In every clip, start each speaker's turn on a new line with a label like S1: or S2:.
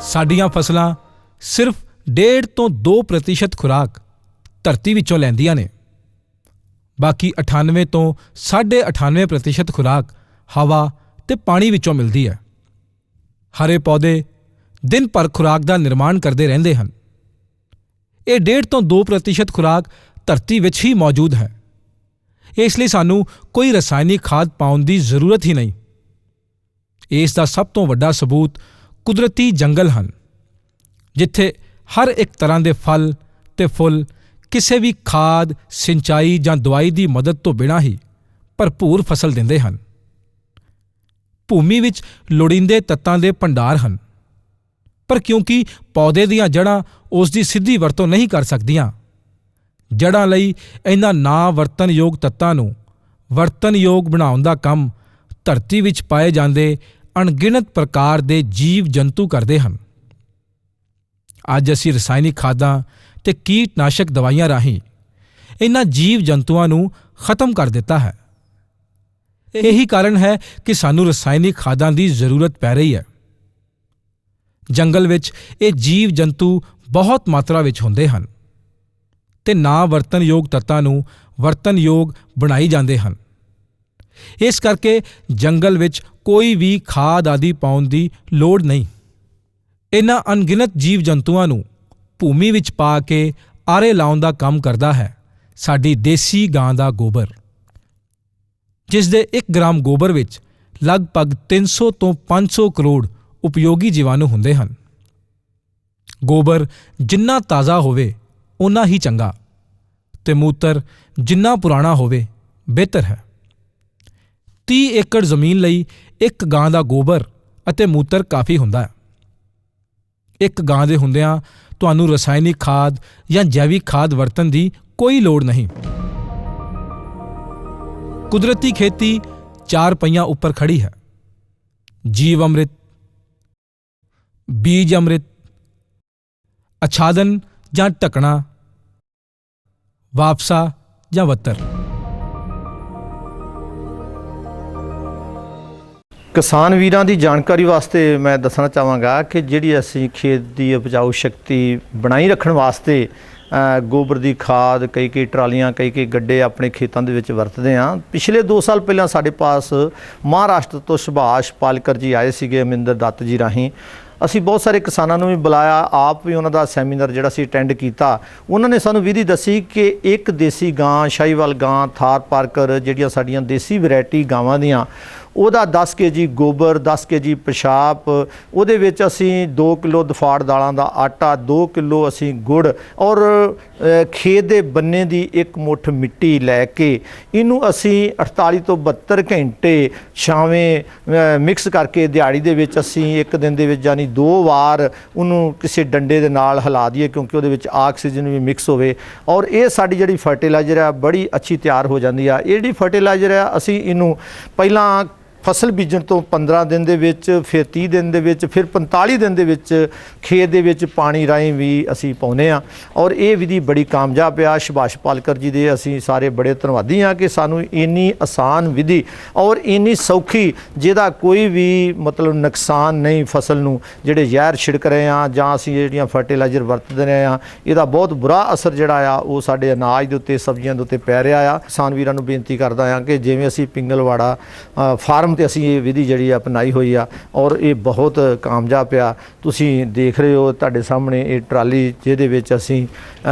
S1: ਸਾਡੀਆਂ ਫਸਲਾਂ ਸਿਰਫ 1.5 ਤੋਂ 2% ਖੁਰਾਕ ਧਰਤੀ ਵਿੱਚੋਂ ਲੈਂਦੀਆਂ ਨੇ। ਬਾਕੀ 98 ਤੋਂ 98.5% ਖੁਰਾਕ ਹਵਾ ਤੇ ਪਾਣੀ ਵਿੱਚੋਂ ਮਿਲਦੀ ਹੈ। ਹਰੇ ਪੌਦੇ ਦਿਨ ਭਰ ਖੁਰਾਕ ਦਾ ਨਿਰਮਾਣ ਕਰਦੇ ਰਹਿੰਦੇ ਹਨ। ਇਹ 1.5 ਤੋਂ 2% ਖੁਰਾਕ ਧਰਤੀ ਵਿੱਚ ਹੀ ਮੌਜੂਦ ਹੈ। ਇਸ ਲਈ ਸਾਨੂੰ ਕੋਈ ਰਸਾਇਣਿਕ ਖਾਦ ਪਾਉਣ ਦੀ ਜ਼ਰੂਰਤ ਹੀ ਨਹੀਂ। ਇਸ ਦਾ ਸਭ ਤੋਂ ਵੱਡਾ ਸਬੂਤ ਕੁਦਰਤੀ ਜੰਗਲ ਹਨ, ਜਿੱਥੇ ਹਰ ਇੱਕ ਤਰ੍ਹਾਂ ਦੇ ਫਲ ਤੇ ਫੁੱਲ ਕਿਸੇ ਵੀ ਖਾਦ, ਸਿੰਚਾਈ ਜਾਂ ਦਵਾਈ ਦੀ ਮਦਦ ਤੋਂ ਬਿਨਾਂ ਹੀ ਭਰਪੂਰ ਫਸਲ ਦਿੰਦੇ ਹਨ। ਭੂਮੀ ਵਿੱਚ ਲੋੜੀਂਦੇ ਤੱਤਾਂ ਦੇ ਭੰਡਾਰ ਹਨ, ਪਰ ਕਿਉਂਕਿ ਪੌਦੇ ਦੀਆਂ ਜੜ੍ਹਾਂ ਉਸ ਦੀ ਸਿੱਧੀ ਵਰਤੋਂ ਨਹੀਂ ਕਰ ਸਕਦੀਆਂ, ਜੜ੍ਹਾਂ ਲਈ ਇਹਨਾਂ ਨਾ ਵਰਤਣਯੋਗ ਤੱਤਾਂ ਨੂੰ ਵਰਤਣਯੋਗ ਬਣਾਉਣ ਦਾ ਕੰਮ ਧਰਤੀ ਵਿੱਚ ਪਾਏ ਜਾਂਦੇ ਅਣਗਿਣਤ ਪ੍ਰਕਾਰ ਦੇ ਜੀਵ ਜੰਤੂ ਕਰਦੇ ਹਨ। ਅੱਜ ਅਸੀਂ ਰਸਾਇਣਿਕ ਖਾਦਾਂ ਤੇ ਕੀਟਨਾਸ਼ਕ ਦਵਾਈਆਂ ਰਾਹੀਂ ਇਹਨਾਂ ਜੀਵ ਜੰਤੂਆਂ ਨੂੰ ਖਤਮ ਕਰ ਦਿੱਤਾ ਹੈ। ਇਹੀ ਕਾਰਨ ਹੈ ਕਿ ਸਾਨੂੰ ਰਸਾਇਣਿਕ ਖਾਦਾਂ ਦੀ ਜ਼ਰੂਰਤ ਪੈ ਰਹੀ ਹੈ। ਜੰਗਲ ਵਿੱਚ ਇਹ ਜੀਵ ਜੰਤੂ ਬਹੁਤ ਮਾਤਰਾ ਵਿੱਚ ਹੁੰਦੇ ਹਨ ਤੇ ਨਾ ਵਰਤਣਯੋਗ ਤੱਤਾਂ ਨੂੰ ਵਰਤਣਯੋਗ ਬਣਾਈ ਜਾਂਦੇ ਹਨ। ਇਸ ਕਰਕੇ ਜੰਗਲ ਵਿੱਚ ਕੋਈ ਵੀ ਖਾਦ ਆਦਿ ਪਾਉਣ ਦੀ ਲੋੜ ਨਹੀਂ। ਇਹਨਾਂ ਅਣਗਿਣਤ ਜੀਵ ਜੰਤੂਆਂ ਨੂੰ ਭੂਮੀ ਵਿੱਚ ਪਾ ਕੇ ਆਰੇ ਲਾਉਣ ਦਾ ਕੰਮ ਕਰਦਾ ਹੈ ਸਾਡੀ ਦੇਸੀ ਗਾਂ ਦਾ ਗੋਬਰ, ਜਿਸ ਦੇ 1 ਗ੍ਰਾਮ ਗੋਬਰ ਵਿੱਚ ਲਗਭਗ 300 ਤੋਂ 500 ਕਰੋੜ ਉਪਯੋਗੀ ਜੀਵਾਣੂ ਹੁੰਦੇ ਹਨ। ਗੋਬਰ ਜਿੰਨਾ ਤਾਜ਼ਾ ਹੋਵੇ ਓਨਾ ਹੀ ਚੰਗਾ, ਤੇ ਮੂਤਰ ਜਿੰਨਾ ਪੁਰਾਣਾ ਹੋਵੇ ਬਿਹਤਰ ਹੈ। 30 ਏਕੜ ਜ਼ਮੀਨ ਲਈ 1 ਗਾਂ ਦਾ ਗੋਬਰ ਅਤੇ ਮੂਤਰ ਕਾਫੀ ਹੁੰਦਾ ਹੈ। 1 ਗਾਂ ਦੇ ਹੁੰਦਿਆਂ ਤੁਹਾਨੂੰ ਰਸਾਇਣਿਕ ਖਾਦ ਜਾਂ ਜੈਵਿਕ ਖਾਦ ਵਰਤਣ ਦੀ ਕੋਈ ਲੋੜ ਨਹੀਂ। ਕੁਦਰਤੀ ਖੇਤੀ 4 ਪਹੀਆਂ ਉੱਪਰ ਖੜੀ ਹੈ। ਜੀਵ ਅੰਮ੍ਰਿਤ, ਬੀਜ ਅੰਮ੍ਰਿਤ, ਆਛਾਦਨ ਜਾਂ ਢਕਣਾ, ਵਾਪਸਾ ਜਾਂ ਵੱਤਰ।
S2: ਕਿਸਾਨ ਵੀਰਾਂ ਦੀ ਜਾਣਕਾਰੀ ਵਾਸਤੇ ਮੈਂ ਦੱਸਣਾ ਚਾਹਾਂਗਾ ਕਿ ਜਿਹੜੀ ਅਸੀਂ ਖੇਤ ਦੀ ਉਪਜਾਊ ਸ਼ਕਤੀ ਬਣਾਈ ਰੱਖਣ ਵਾਸਤੇ ਗੋਬਰ ਦੀ ਖਾਦ ਕਈ ਟਰਾਲੀਆਂ ਕਈ ਗੱਡੇ ਆਪਣੇ ਖੇਤਾਂ ਦੇ ਵਿੱਚ ਵਰਤਦੇ ਹਾਂ। ਪਿਛਲੇ 2 ਸਾਲ ਪਹਿਲਾਂ ਸਾਡੇ ਪਾਸ ਮਹਾਰਾਸ਼ਟਰ ਤੋਂ ਸੁਭਾਸ਼ ਪਾਲਕਰ ਜੀ ਆਏ ਸੀਗੇ, ਅਮਰਿੰਦਰ ਦੱਤ ਜੀ ਰਾਹੀਂ। ਅਸੀਂ ਬਹੁਤ ਸਾਰੇ ਕਿਸਾਨਾਂ ਨੂੰ ਵੀ ਬੁਲਾਇਆ, ਆਪ ਵੀ ਉਹਨਾਂ ਦਾ ਸੈਮੀਨਾਰ ਜਿਹੜਾ ਸੀ ਅਟੈਂਡ ਕੀਤਾ। ਉਹਨਾਂ ਨੇ ਸਾਨੂੰ ਵਿਧੀ ਦੱਸੀ ਕਿ ਇੱਕ ਦੇਸੀ ਗਾਂ, ਸ਼ਾਹੀਵਾਲ ਗਾਂ, ਥਾਰ ਪਾਰਕਰ, ਜਿਹੜੀਆਂ ਸਾਡੀਆਂ ਦੇਸੀ ਵੈਰਾਈਟੀ ਗਾਵਾਂ ਦੀਆਂ, ਉਹਦਾ 10 kg ਗੋਬਰ, 10 kg ਪਿਸ਼ਾਬ, ਉਹਦੇ ਵਿੱਚ ਅਸੀਂ 2 ਕਿਲੋ ਦਫਾੜ ਦਾਲਾਂ ਦਾ ਆਟਾ, 2 ਕਿਲੋ ਅਸੀਂ ਗੁੜ ਔਰ ਖੇਤ ਦੇ ਬੰਨੇ ਦੀ 1 ਮੁੱਠ ਮਿੱਟੀ ਲੈ ਕੇ ਇਹਨੂੰ ਅਸੀਂ 48 ਤੋਂ 72 ਘੰਟੇ ਛਾਵੇਂ ਮਿਕਸ ਕਰਕੇ ਦਿਹਾੜੀ ਦੇ ਵਿੱਚ ਅਸੀਂ 1 ਦਿਨ ਦੇ ਵਿੱਚ ਯਾਨੀ 2 ਵਾਰ ਉਹਨੂੰ ਕਿਸੇ ਡੰਡੇ ਦੇ ਨਾਲ ਹਿਲਾ ਦਈਏ, ਕਿਉਂਕਿ ਉਹਦੇ ਵਿੱਚ ਆਕਸੀਜਨ ਵੀ ਮਿਕਸ ਹੋਵੇ। ਔਰ ਇਹ ਸਾਡੀ ਜਿਹੜੀ ਫਰਟੀਲਾਈਜ਼ਰ ਹੈ ਬੜੀ ਅੱਛੀ ਤਿਆਰ ਹੋ ਜਾਂਦੀ ਆ। ਇਹ ਜਿਹੜੀ ਫਰਟੀਲਾਈਜ਼ਰ ਹੈ ਅਸੀਂ ਇਹਨੂੰ ਪਹਿਲਾਂ ਫਸਲ ਬੀਜਣ ਤੋਂ 15 ਦਿਨ ਦੇ ਵਿੱਚ, ਫਿਰ 30 ਦਿਨ ਦੇ ਵਿੱਚ, ਫਿਰ 45 ਦਿਨ ਦੇ ਵਿੱਚ ਖੇਤ ਦੇ ਵਿੱਚ ਪਾਣੀ ਰਾਹੀਂ ਵੀ ਅਸੀਂ ਪਾਉਂਦੇ ਹਾਂ। ਔਰ ਇਹ ਵਿਧੀ ਬੜੀ ਕਾਮਯਾਬ ਆ। ਸੁਭਾਸ਼ ਪਾਲਕਰ ਜੀ ਦੇ ਅਸੀਂ ਸਾਰੇ ਬੜੇ ਧੰਨਵਾਦੀ ਹਾਂ ਕਿ ਸਾਨੂੰ ਇੰਨੀ ਆਸਾਨ ਵਿਧੀ ਔਰ ਇੰਨੀ ਸੌਖੀ, ਜਿਹਦਾ ਕੋਈ ਵੀ ਮਤਲਬ ਨੁਕਸਾਨ ਨਹੀਂ ਫਸਲ ਨੂੰ, ਜਿਹੜੇ ਜ਼ਹਿਰ ਛਿੜਕ ਰਹੇ ਹਾਂ ਜਾਂ ਅਸੀਂ ਜਿਹੜੀਆਂ ਫਰਟੀਲਾਈਜ਼ਰ ਵਰਤਦੇ ਰਹੇ ਹਾਂ, ਇਹਦਾ ਬਹੁਤ ਬੁਰਾ ਅਸਰ ਜਿਹੜਾ ਆ ਉਹ ਸਾਡੇ ਅਨਾਜ ਦੇ ਉੱਤੇ, ਸਬਜ਼ੀਆਂ ਦੇ ਉੱਤੇ ਪੈ ਰਿਹਾ ਆ। ਕਿਸਾਨ ਵੀਰਾਂ ਨੂੰ ਬੇਨਤੀ ਕਰਦਾ ਹਾਂ ਕਿ ਜਿਵੇਂ ਅਸੀਂ ਪਿੰਗਲਵਾੜਾ ਫਾਰਮ ਤੇ ਅਸੀਂ ਇਹ ਵਿਧੀ ਜਿਹੜੀ ਅਪਣਾਈ ਹੋਈ ਆ ਔਰ ਇਹ ਬਹੁਤ ਕਾਮਯਾਬ ਆ। ਤੁਸੀਂ ਦੇਖ ਰਹੇ ਹੋ ਤੁਹਾਡੇ ਸਾਹਮਣੇ ਇਹ ਟਰਾਲੀ, ਜਿਹਦੇ ਵਿੱਚ ਅਸੀਂ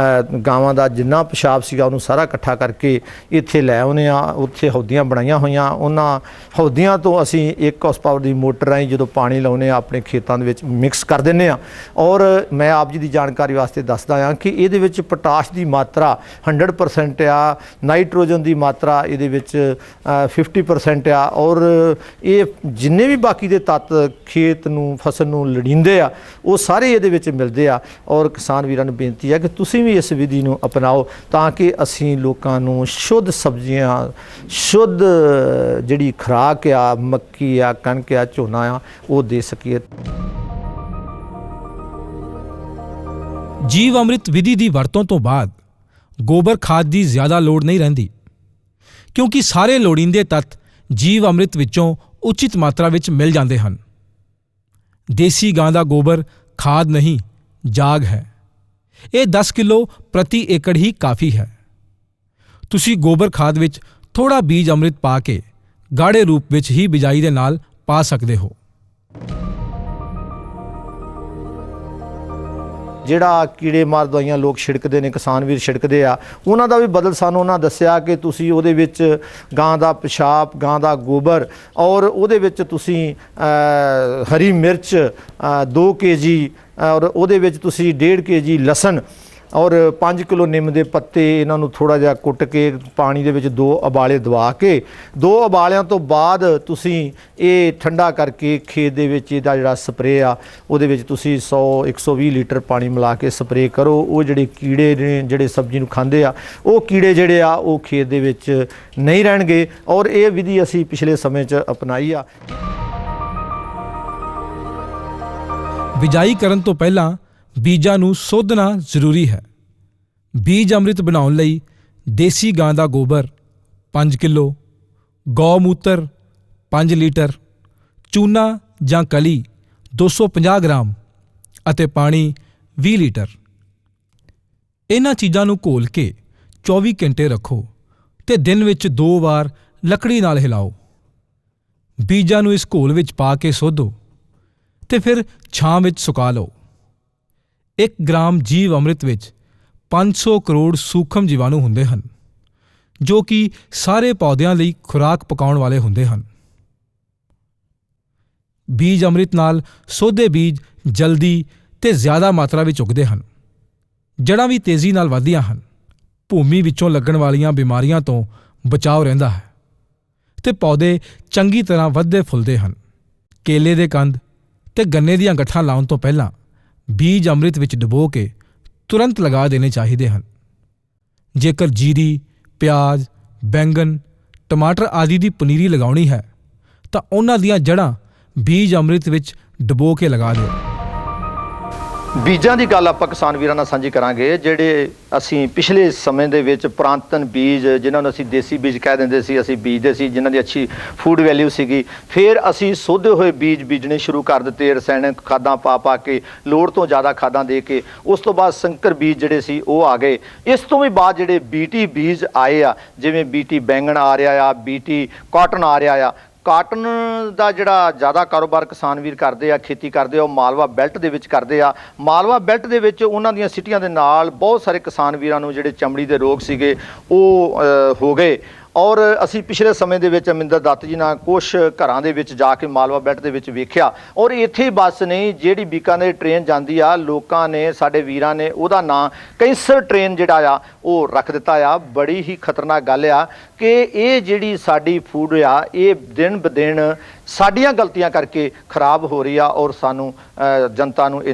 S2: ਗਾਵਾਂ ਦਾ ਜਿੰਨਾ ਪਿਸ਼ਾਬ ਸੀਗਾ ਉਹਨੂੰ ਸਾਰਾ ਇਕੱਠਾ ਕਰਕੇ ਇੱਥੇ ਲੈ ਆਉਂਦੇ ਆ। ਉੱਥੇ ਹੌਦੀਆਂ ਬਣਾਈਆਂ ਹੋਈਆਂ, ਉਹਨਾਂ ਹੌਦੀਆਂ ਤੋਂ ਅਸੀਂ 1 ਹਾਰਸ ਪਾਵਰ ਦੀ ਮੋਟਰ ਰਾਹੀਂ ਜਦੋਂ ਪਾਣੀ ਲਾਉਂਦੇ ਆ ਆਪਣੇ ਖੇਤਾਂ ਦੇ ਵਿੱਚ ਮਿਕਸ ਕਰ ਦਿੰਦੇ ਆ। ਔਰ ਮੈਂ ਆਪ ਜੀ ਦੀ ਜਾਣਕਾਰੀ ਵਾਸਤੇ ਦੱਸਦਾ ਹਾਂ ਕਿ ਇਹਦੇ ਵਿੱਚ ਪੋਟਾਸ਼ ਦੀ ਮਾਤਰਾ 100% ਆ, ਨਾਈਟ੍ਰੋਜਨ ਦੀ ਮਾਤਰਾ ਇਹਦੇ ਵਿੱਚ 50% ਆ, ਔਰ ਇਹ ਜਿੰਨੇ ਵੀ ਬਾਕੀ ਦੇ ਤੱਤ ਖੇਤ ਨੂੰ, ਫਸਲ ਨੂੰ ਲੋੜੀਂਦੇ ਆ, ਉਹ ਸਾਰੇ ਇਹਦੇ ਵਿੱਚ ਮਿਲਦੇ ਆ। ਔਰ ਕਿਸਾਨ ਵੀਰਾਂ ਨੂੰ ਬੇਨਤੀ ਹੈ ਕਿ ਤੁਸੀਂ ਵੀ ਇਸ ਵਿਧੀ ਨੂੰ ਅਪਣਾਓ ਤਾਂ ਕਿ ਅਸੀਂ ਲੋਕਾਂ ਨੂੰ ਸ਼ੁੱਧ ਸਬਜ਼ੀਆਂ, ਸ਼ੁੱਧ ਜਿਹੜੀ ਖੁਰਾਕ ਆ, ਮੱਕੀ ਆ, ਕਣਕ ਆ, ਝੋਨਾ ਆ, ਉਹ ਦੇ ਸਕੀਏ।
S1: ਜੀਵ ਅੰਮ੍ਰਿਤ ਵਿਧੀ ਦੀ ਵਰਤੋਂ ਤੋਂ ਬਾਅਦ ਗੋਬਰ ਖਾਦ ਦੀ ਜ਼ਿਆਦਾ ਲੋੜ ਨਹੀਂ ਰਹਿੰਦੀ, ਕਿਉਂਕਿ ਸਾਰੇ ਲੋੜੀਂਦੇ ਤੱਤ ਜੀਵ ਅੰਮ੍ਰਿਤ ਵਿੱਚੋਂ ਉਚਿਤ ਮਾਤਰਾ ਵਿੱਚ ਮਿਲ ਜਾਂਦੇ ਹਨ। ਦੇਸੀ ਗਾਂ ਦਾ ਗੋਬਰ ਖਾਦ ਨਹੀਂ, ਜਾਗ ਹੈ। ਇਹ 10 ਕਿਲੋ ਪ੍ਰਤੀ ਏਕੜ ਹੀ ਕਾਫੀ ਹੈ। ਤੁਸੀਂ ਗੋਬਰ ਖਾਦ ਵਿੱਚ ਥੋੜ੍ਹਾ ਬੀਜ ਅੰਮ੍ਰਿਤ ਪਾ ਕੇ ਗਾੜੇ ਰੂਪ ਵਿੱਚ ਹੀ ਬਿਜਾਈ ਦੇ ਨਾਲ ਪਾ ਸਕਦੇ ਹੋ।
S2: ਜਿਹੜਾ ਕੀੜੇ ਮਾਰ ਦਵਾਈਆਂ ਲੋਕ ਛਿੜਕਦੇ ਨੇ, ਕਿਸਾਨ ਵੀਰ ਛਿੜਕਦੇ ਆ, ਉਹਨਾਂ ਦਾ ਵੀ ਬਦਲ ਸਾਨੂੰ ਉਹਨਾਂ ਦੱਸਿਆ ਕਿ ਤੁਸੀਂ ਉਹਦੇ ਵਿੱਚ ਗਾਂ ਦਾ ਪਿਸ਼ਾਬ, ਗਾਂ ਦਾ ਗੋਬਰ ਔਰ ਉਹਦੇ ਵਿੱਚ ਤੁਸੀਂ ਹਰੀ ਮਿਰਚ 2 kg ਔਰ ਉਹਦੇ ਵਿੱਚ ਤੁਸੀਂ 1.5 kg ਲਸਣ ਔਰ 5 ਕਿਲੋ ਨਿੰਮ ਦੇ ਪੱਤੇ, ਇਹਨਾਂ ਨੂੰ ਥੋੜ੍ਹਾ ਜਿਹਾ ਕੁੱਟ ਕੇ ਪਾਣੀ ਦੇ ਵਿੱਚ 2 ਉਬਾਲੇ ਦਵਾ ਕੇ 2 ਉਬਾਲਿਆਂ ਤੋਂ ਬਾਅਦ ਤੁਸੀਂ ਇਹ ਠੰਡਾ ਕਰਕੇ ਖੇਤ ਦੇ ਵਿੱਚ ਇਹਦਾ ਜਿਹੜਾ ਸਪਰੇਅ ਆ ਉਹਦੇ ਵਿੱਚ ਤੁਸੀਂ 100-120 ਲੀਟਰ ਪਾਣੀ ਮਿਲਾ ਕੇ ਸਪਰੇਅ ਕਰੋ। ਉਹ ਜਿਹੜੇ ਕੀੜੇ ਨੇ ਜਿਹੜੇ ਸਬਜ਼ੀ ਨੂੰ ਖਾਂਦੇ ਆ, ਉਹ ਕੀੜੇ ਜਿਹੜੇ ਆ ਉਹ ਖੇਤ ਦੇ ਵਿੱਚ ਨਹੀਂ ਰਹਿਣਗੇ। ਔਰ ਇਹ ਵਿਧੀ ਅਸੀਂ ਪਿਛਲੇ ਸਮੇਂ 'ਚ ਅਪਣਾਈ ਆ।
S1: ਬਿਜਾਈ ਕਰਨ ਤੋਂ ਪਹਿਲਾਂ ਬੀਜਾਂ ਨੂੰ ਸੋਧਣਾ ਜ਼ਰੂਰੀ ਹੈ। ਬੀਜ ਅੰਮ੍ਰਿਤ ਬਣਾਉਣ ਲਈ ਦੇਸੀ ਗਾਂ ਦਾ ਗੋਬਰ 5 ਕਿਲੋ, ਗਊ ਮੂਤਰ 5 ਲੀਟਰ, ਚੂਨਾ ਜਾਂ ਕਲੀ 250 ਗ੍ਰਾਮ ਅਤੇ ਪਾਣੀ 20 ਲੀਟਰ। ਇਹਨਾਂ ਚੀਜ਼ਾਂ ਨੂੰ ਘੋਲ ਕੇ 24 ਘੰਟੇ ਰੱਖੋ ਤੇ ਦਿਨ ਵਿੱਚ 2 ਵਾਰ ਲੱਕੜੀ ਨਾਲ ਹਿਲਾਓ। ਬੀਜਾਂ ਨੂੰ ਇਸ ਘੋਲ ਵਿੱਚ ਪਾ ਕੇ ਸੋਧੋ ਤੇ ਫਿਰ ਛਾਂ ਵਿੱਚ ਸੁਕਾ ਲਓ। 1 ਗ੍ਰਾਮ ਜੀਵ ਅੰਮ੍ਰਿਤ ਵਿੱਚ 500 ਕਰੋੜ ਸੂਖਮ ਜੀਵਾਣੂ ਹੁੰਦੇ ਹਨ, ਜੋ ਕਿ ਸਾਰੇ ਪੌਦਿਆਂ ਲਈ ਖੁਰਾਕ ਪਕਾਉਣ ਵਾਲੇ ਹੁੰਦੇ ਹਨ। ਬੀਜ ਅੰਮ੍ਰਿਤ ਨਾਲ ਸੋਧੇ ਬੀਜ ਜਲਦੀ ਤੇ ਜ਼ਿਆਦਾ ਮਾਤਰਾ ਵਿੱਚ ਉੱਗਦੇ ਹਨ। ਜੜ੍ਹਾਂ ਵੀ ਤੇਜ਼ੀ ਨਾਲ ਵਧਦੀਆਂ ਹਨ। ਭੂਮੀ ਵਿੱਚੋਂ ਲੱਗਣ ਵਾਲੀਆਂ ਬਿਮਾਰੀਆਂ ਤੋਂ ਬਚਾਅ ਰਹਿੰਦਾ ਹੈ ਤੇ ਪੌਦੇ ਚੰਗੀ ਤਰ੍ਹਾਂ ਵੱਧਦੇ ਫੁੱਲਦੇ ਹਨ। ਕੇਲੇ ਦੇ ਕੰਦ ਤੇ ਗੰਨੇ ਦੀਆਂ ਗੱਠਾਂ ਲਾਉਣ ਤੋਂ ਪਹਿਲਾਂ ਬੀਜ ਅੰਮ੍ਰਿਤ ਵਿੱਚ ਡੁਬੋ ਕੇ ਤੁਰੰਤ ਲਗਾ ਦੇਣੇ ਚਾਹੀਦੇ ਹਨ। ਜੇਕਰ ਜੀਰੀ, ਪਿਆਜ਼, ਬੈਂਗਣ, ਟਮਾਟਰ ਆਦਿ ਦੀ ਪਨੀਰੀ ਲਗਾਉਣੀ ਹੈ ਤਾਂ ਉਹਨਾਂ ਦੀਆਂ ਜੜ੍ਹਾਂ ਬੀਜ ਅੰਮ੍ਰਿਤ ਵਿੱਚ ਡੁਬੋ ਕੇ ਲਗਾ ਦਿਓ।
S2: ਬੀਜਾਂ ਦੀ ਗੱਲ ਆਪਾਂ ਕਿਸਾਨ ਵੀਰਾਂ ਨਾਲ ਸਾਂਝੀ ਕਰਾਂਗੇ। ਜਿਹੜੇ ਅਸੀਂ ਪਿਛਲੇ ਸਮੇਂ ਦੇ ਵਿੱਚ ਪੁਰਾਤਨ ਬੀਜ, ਜਿਨ੍ਹਾਂ ਨੂੰ ਅਸੀਂ ਦੇਸੀ ਬੀਜ ਕਹਿ ਦਿੰਦੇ ਸੀ, ਅਸੀਂ ਬੀਜਦੇ ਸੀ, ਜਿਨ੍ਹਾਂ ਦੀ ਅੱਛੀ ਫੂਡ ਵੈਲਿਊ ਸੀਗੀ। ਫਿਰ ਅਸੀਂ ਸੋਧੇ ਹੋਏ ਬੀਜ ਬੀਜਣੇ ਸ਼ੁਰੂ ਕਰ ਦਿੱਤੇ, ਰਸਾਇਣਿਕ ਖਾਦਾਂ ਪਾ ਕੇ, ਲੋੜ ਤੋਂ ਜ਼ਿਆਦਾ ਖਾਦਾਂ ਦੇ ਕੇ। ਉਸ ਤੋਂ ਬਾਅਦ ਸੰਕਰ ਬੀਜ ਜਿਹੜੇ ਸੀ ਉਹ ਆ ਗਏ। ਇਸ ਤੋਂ ਵੀ ਬਾਅਦ ਜਿਹੜੇ BT ਬੀਜ ਆਏ ਆ, ਜਿਵੇਂ BT ਬੈਂਗਣ ਆ ਰਿਹਾ ਆ, BT ਕਾਟਨ ਆ ਰਿਹਾ ਆ। ਕਾਟਨ ਦਾ ਜਿਹੜਾ ਜ਼ਿਆਦਾ ਕਾਰੋਬਾਰ ਕਿਸਾਨ ਵੀਰ ਕਰਦੇ ਆ, ਖੇਤੀ ਕਰਦੇ ਆ, ਉਹ ਮਾਲਵਾ ਬੈਲਟ ਦੇ ਵਿੱਚ ਕਰਦੇ ਆ। ਮਾਲਵਾ ਬੈਲਟ ਦੇ ਵਿੱਚ ਉਹਨਾਂ ਦੀਆਂ ਸਿਟੀਆਂ ਦੇ ਨਾਲ ਬਹੁਤ ਸਾਰੇ ਕਿਸਾਨ ਵੀਰਾਂ ਨੂੰ ਜਿਹੜੇ ਚਮੜੀ ਦੇ ਰੋਗ ਸੀਗੇ ਉਹ ਹੋ ਗਏ। ਔਰ ਅਸੀਂ ਪਿਛਲੇ ਸਮੇਂ ਦੇ ਵਿੱਚ ਅਮਿੰਦਰ ਦੱਤ ਜੀ ਨਾਲ ਕੁਛ ਘਰਾਂ ਦੇ ਵਿੱਚ ਜਾ ਕੇ ਮਾਲਵਾ ਬੈਲਟ ਦੇ ਵਿੱਚ ਵੇਖਿਆ। ਔਰ ਇੱਥੇ ਬੱਸ ਨਹੀਂ, ਜਿਹੜੀ ਬੀਕਾਨੇਰ ਟ੍ਰੇਨ ਜਾਂਦੀ ਆ, ਲੋਕਾਂ ਨੇ, ਸਾਡੇ ਵੀਰਾਂ ਨੇ ਉਹਦਾ ਨਾਂ ਕੈਂਸਰ ਟ੍ਰੇਨ ਜਿਹੜਾ ਆ ਉਹ ਰੱਖ ਦਿੱਤਾ ਆ। ਬੜੀ ਹੀ ਖਤਰਨਾਕ ਗੱਲ ਆ ਕਿ ਇਹ ਜਿਹੜੀ ਸਾਡੀ ਫੂਡ ਆ, ਇਹ ਦਿਨ ਬ ਦਿਨ ਸਾਡੀਆਂ ਗਲਤੀਆਂ ਕਰਕੇ ਖਰਾਬ ਹੋ ਰਹੀ ਆ ਔਰ ਸਾਨੂੰ ਜਨਤਾ ਨੂੰ ਇਹ